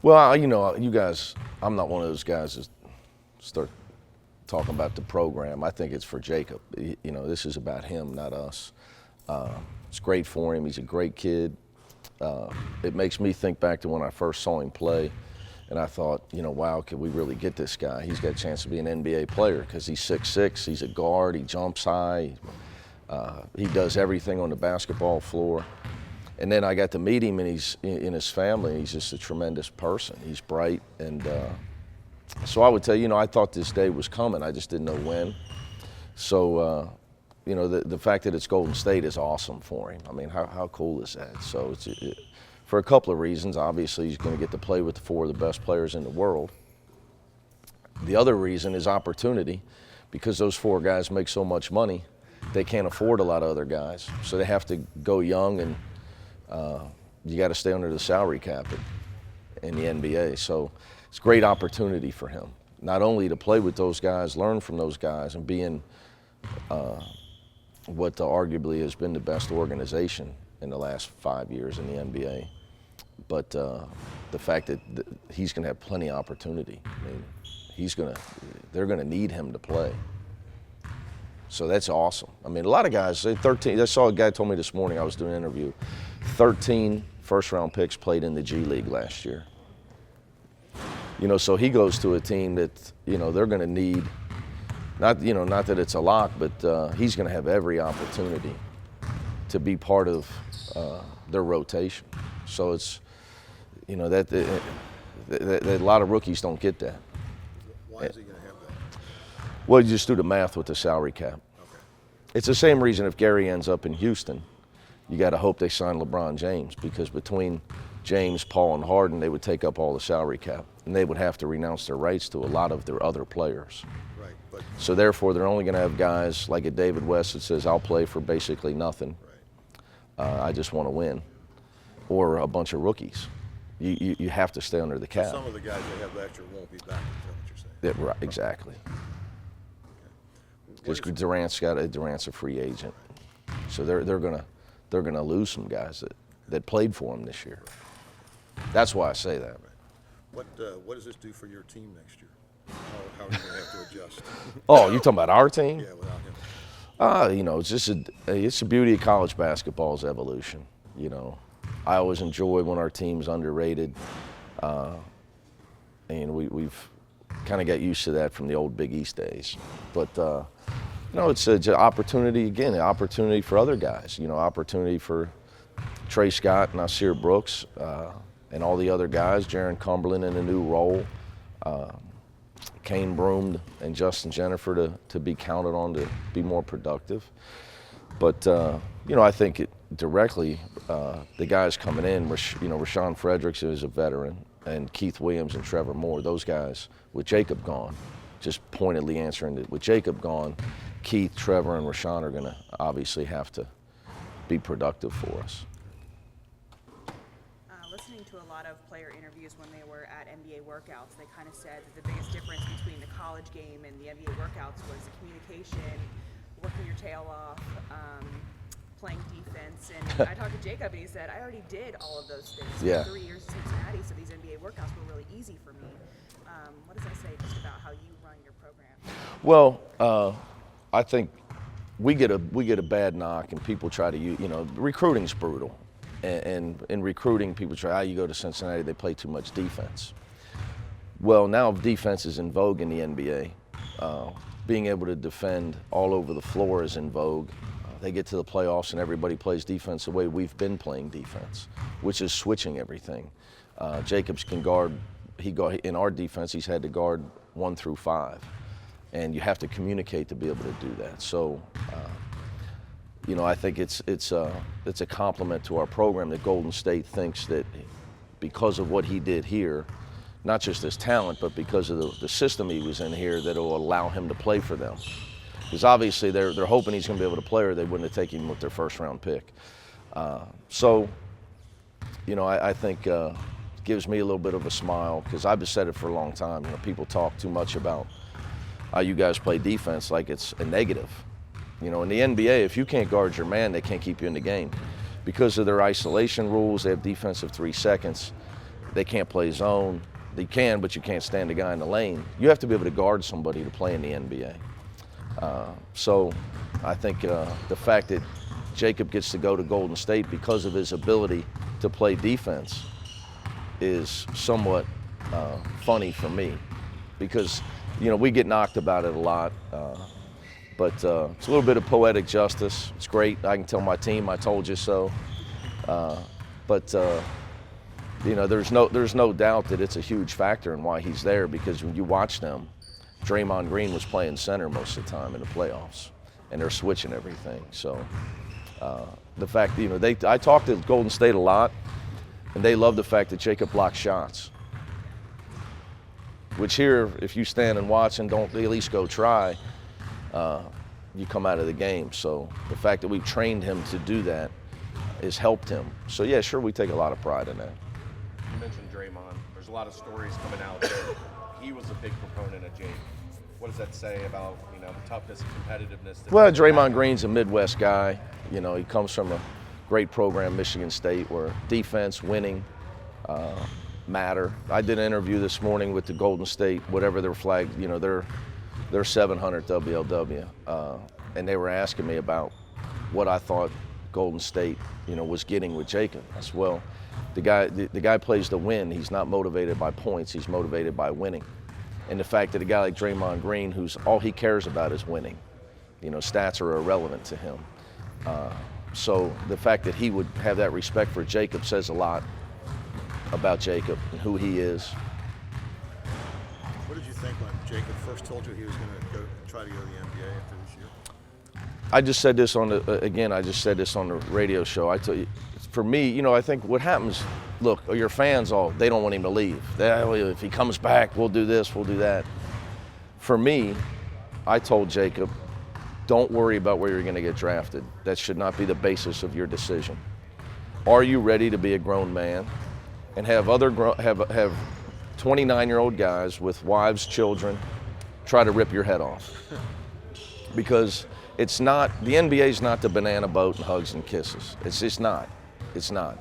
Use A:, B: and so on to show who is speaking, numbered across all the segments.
A: Well, you know, you guys, I'm not one of those guys that start talking about the program. I think it's for Jacob. You know, this is about him, not us. It's great for him. He's a great kid. It makes me think back to when I first saw him play, and I thought, you know, wow, could we really get this guy? He's got a chance to be an NBA player because he's 6'6", he's a guard, he jumps high, he does everything on the basketball floor. And then I got to meet him, and he's in his family. He's just a tremendous person. He's bright, and so I would tell you, you know, I thought this day was coming. I just didn't know when. So, you know, the fact that it's Golden State is awesome for him. I mean, how cool is that? So it's for a couple of reasons. Obviously, he's going to get to play with four of the best players in the world. The other reason is opportunity, because those four guys make so much money, they can't afford a lot of other guys. So they have to go young, and you got to stay under the salary cap in the NBA. So it's a great opportunity for him, not only to play with those guys, learn from those guys, and be in what arguably has been the best organization in the last 5 years in the NBA. But the fact that he's going to have plenty of opportunity. I mean, they're going to need him to play. So that's awesome. I mean, a lot of guys, 13, I saw a guy told me this morning, I was doing an interview, 13 first-round picks played in the G League last year. You know, so he goes to a team that, you know, they're going to need, not that it's a lock, but he's going to have every opportunity to be part of their rotation. So it's, you know, that a lot of rookies don't get that.
B: Why is he going to have that?
A: Well, you just do the math with the salary cap.
B: Okay.
A: It's the same reason if Gary ends up in Houston, you got to hope they sign LeBron James, because between James, Paul, and Harden, they would take up all the salary cap, and they would have to renounce their rights to a lot of their other players.
B: Right. But
A: So therefore, they're only going to have guys like a David West that says, I'll play for basically nothing.
B: right.
A: I just want to win. Or a bunch of rookies. You have to stay under the cap.
B: Some of the guys that have last year won't be back. Is that what you're saying?
A: Yeah, right, exactly.
B: What
A: Because
B: is-
A: Durant's a free agent, so they're gonna lose some guys that played for him this year. That's why I say that.
B: What does this do for your team next year? How are you going to have to adjust?
A: Oh, you talking about our team?
B: Yeah, without him.
A: You know, it's just it's the beauty of college basketball's evolution. You know, I always enjoy when our team's underrated, and we've kind of got used to that from the old Big East days. But you know, it's an opportunity again, an opportunity for other guys. You know, opportunity for Trey Scott and Nasir Brooks and all the other guys. Jaron Cumberland in a new role. Kane Broom and Justin Jennifer to be counted on to be more productive. But, you know, I think directly the guys coming in, you know, Rashawn Fredericks is a veteran, and Keith Williams and Trevor Moore, those guys, with Jacob gone, just pointedly answering that with Jacob gone, Keith, Trevor, and Rashawn are going to obviously have to be productive for us.
C: Listening to a lot of player interviews when they were at NBA workouts, they kind of said that the biggest difference between the college game and the NBA workouts was the communication, working your tail off, playing defense. And I talked to Jacob, and he said, I already did all of those things
A: Yeah.
C: for 3 years in Cincinnati, so these NBA workouts were really easy for me. What does that say just about how you run your program?
A: Well, I think we get a bad knock, and people try to you know, recruiting's brutal. And in recruiting, people try, you go to Cincinnati, they play too much defense. Well, now defense is in vogue in the NBA. Being able to defend all over the floor is in vogue. They get to the playoffs and everybody plays defense the way we've been playing defense, which is switching everything. Jacobs can guard, in our defense, he's had to guard 1 through 5. And you have to communicate to be able to do that. So, you know, I think it's a compliment to our program that Golden State thinks that because of what he did here, not just his talent, but because of the system he was in here, that it will allow him to play for them. Because obviously they're hoping he's going to be able to play, or they wouldn't have taken him with their first-round pick. So, you know, I think it gives me a little bit of a smile, because I've said it for a long time. You know, people talk too much about how you guys play defense like it's a negative. You know, in the NBA, if you can't guard your man, they can't keep you in the game. Because of their isolation rules, they have defensive 3 seconds. They can't play zone. They can, but you can't stand a guy in the lane. You have to be able to guard somebody to play in the NBA. So I think the fact that Jacob gets to go to Golden State because of his ability to play defense is somewhat funny for me, because we get knocked about it a lot, but it's a little bit of poetic justice. It's great. I can tell my team I told you so, but there's no doubt that it's a huge factor in why he's there, because when you watch them, Draymond Green was playing center most of the time in the playoffs, and they're switching everything. So the fact that, I talked to Golden State a lot, and they love the fact that Jacob blocks shots, which here, if you stand and watch and don't at least go try, you come out of the game. So the fact that we've trained him to do that has helped him. So yeah, sure, we take a lot of pride in that.
D: You mentioned Draymond. There's a lot of stories coming out there. He was a big proponent of Jake. What does that say about the toughness and competitiveness?
A: Well, Draymond Green's a Midwest guy. He comes from a great program, Michigan State, where defense, winning matter. I did an interview this morning with the Golden State, whatever their flag, they're 700 WLW, and they were asking me about what I thought Golden State, was getting with Jacob. I said, well, the guy plays to win. He's not motivated by points. He's motivated by winning. And the fact that a guy like Draymond Green, who's all he cares about is winning, stats are irrelevant to him. So the fact that he would have that respect for Jacob says a lot about Jacob and who he is.
B: What did you think when Jacob first told you he was going to try to go to the NBA after this year?
A: I just said this on the radio show. I tell you, for me, I think what happens, look, your fans they don't want him to leave. If he comes back, we'll do this, we'll do that. For me, I told Jacob, don't worry about where you're going to get drafted. That should not be the basis of your decision. Are you ready to be a grown man and have 29-year-old guys with wives, children, try to rip your head off? Because the NBA is not the banana boat and hugs and kisses. It's just not. It's not.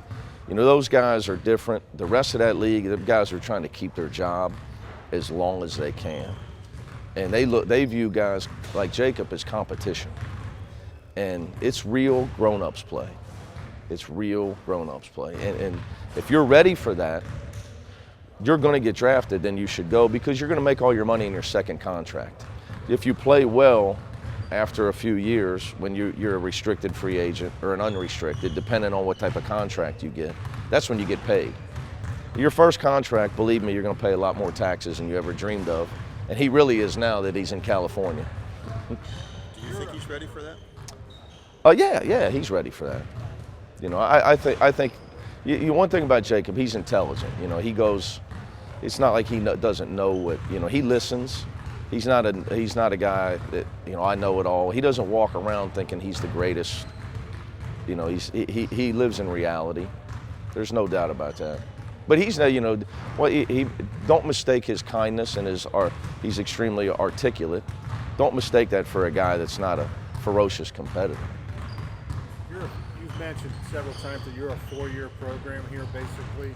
A: Those guys are different. The rest of that league, the guys are trying to keep their job as long as they can. And they view guys like Jacob as competition. And it's real grown-ups play. It's real grown-ups play. And if you're ready for that, you're going to get drafted, then you should go, because you're going to make all your money in your second contract. If you play well after a few years, when you're a restricted free agent or an unrestricted, depending on what type of contract you get, that's when you get paid. Your first contract, believe me, you're going to pay a lot more taxes than you ever dreamed of. And he really is now that he's in California.
B: Do you think he's ready for that?
A: Yeah, he's ready for that. I think one thing about Jacob, he's intelligent. He goes. It's not like he doesn't know what. He listens. He's not a guy that I know it all. He doesn't walk around thinking he's the greatest. He lives in reality. There's no doubt about that. But he's don't mistake his kindness and he's extremely articulate. Don't mistake that for a guy that's not a ferocious competitor.
E: You've mentioned several times that you're a 4-year program here, basically.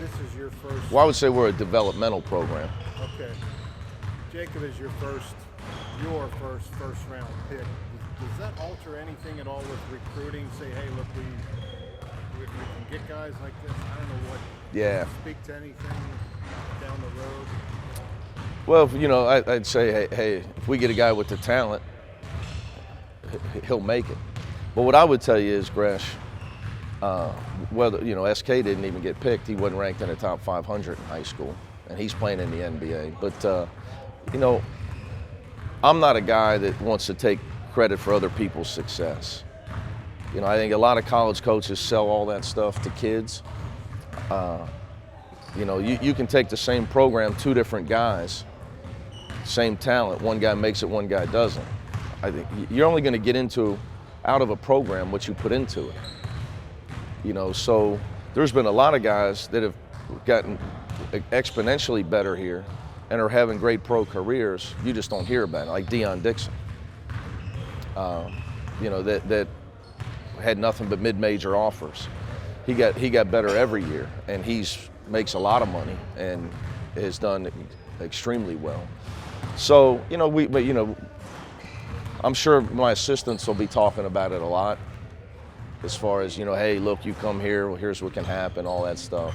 E: This is your first.
A: Well, I would say we're a developmental program.
E: Okay. Jacob is your first round pick. Does that alter anything at all with recruiting? Say, hey, look, we can get guys like this. I don't know what.
A: Yeah.
E: Speak to anything down the road.
A: Well, I'd say, hey, if we get a guy with the talent, he'll make it. But what I would tell you is, Gresh, whether SK didn't even get picked. He wasn't ranked in the top 500 in high school, and he's playing in the NBA. But I'm not a guy that wants to take credit for other people's success. I think a lot of college coaches sell all that stuff to kids. You can take the same program, 2 different guys, same talent. One guy makes it, one guy doesn't. I think you're only going to get out of a program what you put into it. So there's been a lot of guys that have gotten exponentially better here and are having great pro careers. You just don't hear about it, like Deion Dixon. That had nothing but mid-major offers. he got better every year, and makes a lot of money and has done extremely well. So, I'm sure my assistants will be talking about it a lot as far as, hey, look, you come here, well, here's what can happen, all that stuff.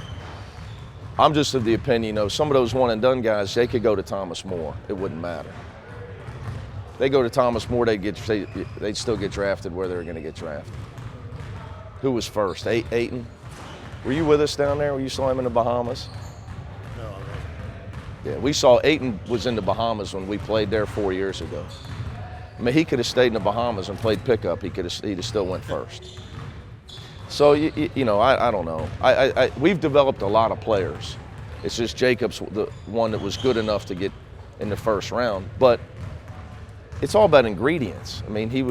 A: I'm just of the opinion, some of those one-and-done guys, they could go to Thomas More. It wouldn't matter. They go to Thomas More, they'd still get drafted where they're going to get drafted. Who was first? Ayton? Were you with us down there? You saw him in the Bahamas?
B: No, I wasn't.
A: Yeah, we saw Ayton was in the Bahamas when we played there 4 years ago. I mean, he could have stayed in the Bahamas and played pickup. He'd have still went first. So, I don't know. We've developed a lot of players. It's just Jacob's the one that was good enough to get in the first round. But it's all about ingredients. I mean, he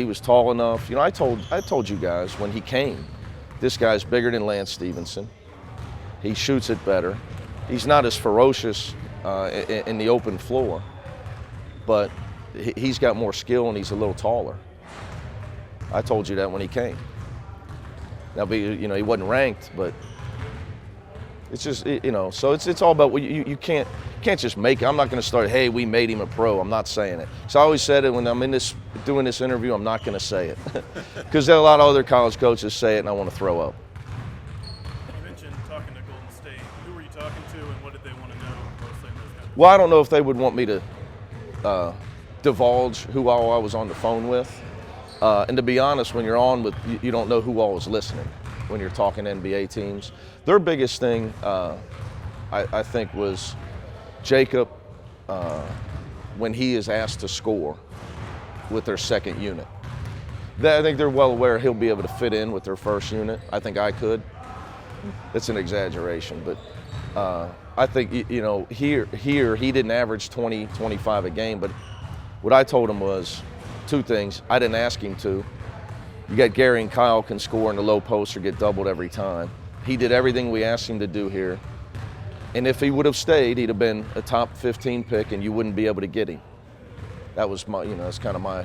A: was tall enough. I told you guys when he came, this guy's bigger than Lance Stevenson. He shoots it better. He's not as ferocious in the open floor, but he's got more skill and he's a little taller. I told you that when he came. Now, he wasn't ranked, but it's just, so it's all about, you can't just make it. I'm not going to start, hey, we made him a pro. I'm not saying it. So I always said it when I'm doing this interview, I'm not going to say it. Because there are a lot of other college coaches say it and I want to throw up.
F: You mentioned talking to Golden State. Who were you talking to and what did they want to know mostly in those kind of
A: Well, I don't know if they would want me to divulge who all I was on the phone with. And to be honest, when you're on with, you don't know who all is listening when you're talking NBA teams. Their biggest thing, I think, was Jacob when he is asked to score with their second unit. I think they're well aware he'll be able to fit in with their first unit. I think I could. It's an exaggeration, but I think, here he didn't average 20, 25 a game, but what I told him was two things. I didn't ask him to. You got Gary and Kyle can score in the low post or get doubled every time. He did everything we asked him to do here. And if he would have stayed, he'd have been a top 15 pick and you wouldn't be able to get him. That was that's kind of my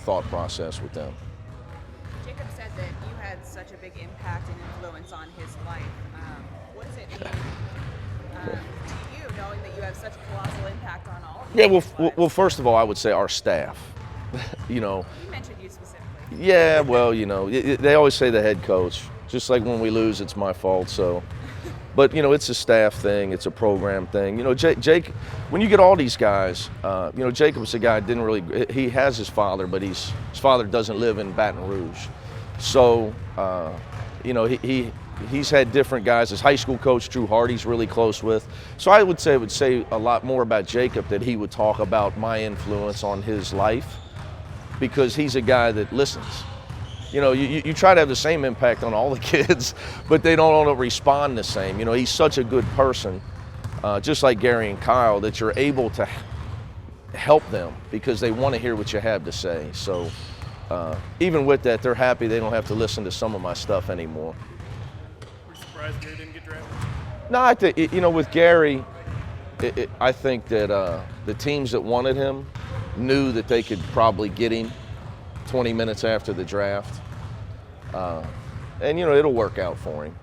A: thought process with them.
C: Jacob said that you had such a big impact and influence on his life. What does it mean to you, knowing that you have such a colossal impact on all of
A: Yeah,
C: us?
A: well, first of all, I would say our staff.
C: He mentioned you specifically.
A: Yeah, well, they always say the head coach. Just like when we lose, it's my fault. So, but it's a staff thing, it's a program thing. Jake, when you get all these guys, Jacob's a guy didn't really. He has his father, but his father doesn't live in Baton Rouge. So, he's had different guys. His high school coach, Drew Hardy's really close with. So I would say a lot more about Jacob that he would talk about my influence on his life, because he's a guy that listens. You try to have the same impact on all the kids, but they don't all respond the same. He's such a good person, just like Gary and Kyle, that you're able to help them because they want to hear what you have to say. So even with that, they're happy they don't have to listen to some of my stuff anymore.
F: Were you surprised Gary didn't get drafted?
A: No, I think, with Gary, I think that the teams that wanted him knew that they could probably get him 20 minutes after the draft. And, it'll work out for him.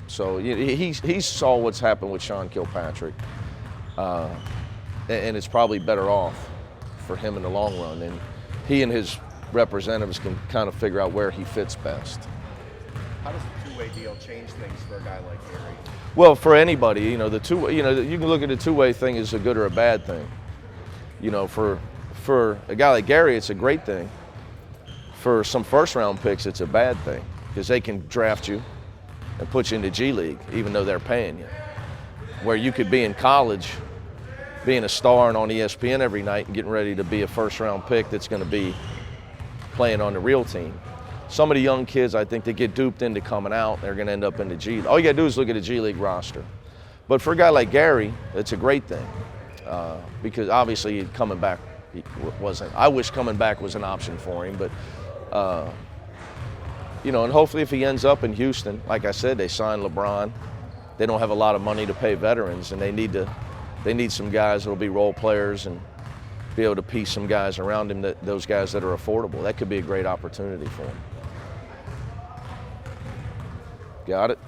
A: So he saw what's happened with Sean Kilpatrick. And it's probably better off for him in the long run. And he and his representatives can kind of figure out where he fits best.
D: How does the two-way deal change things for a guy like Gary?
A: Well, for anybody, the two-way, you can look at the two-way thing as a good or a bad thing. For a guy like Gary, it's a great thing. For some first-round picks, it's a bad thing because they can draft you and put you in the G League, even though they're paying you. Where you could be in college, being a star and on ESPN every night and getting ready to be a first-round pick that's going to be playing on the real team. Some of the young kids, I think, they get duped into coming out. They're going to end up in the G League. All you got to do is look at the G League roster. But for a guy like Gary, it's a great thing because obviously coming back wasn't. I wish coming back was an option for him, but and hopefully if he ends up in Houston, like I said, they signed LeBron. They don't have a lot of money to pay veterans, and they need some guys that'll be role players and be able to piece some guys around him, those guys that are affordable. That could be a great opportunity for him. Got it?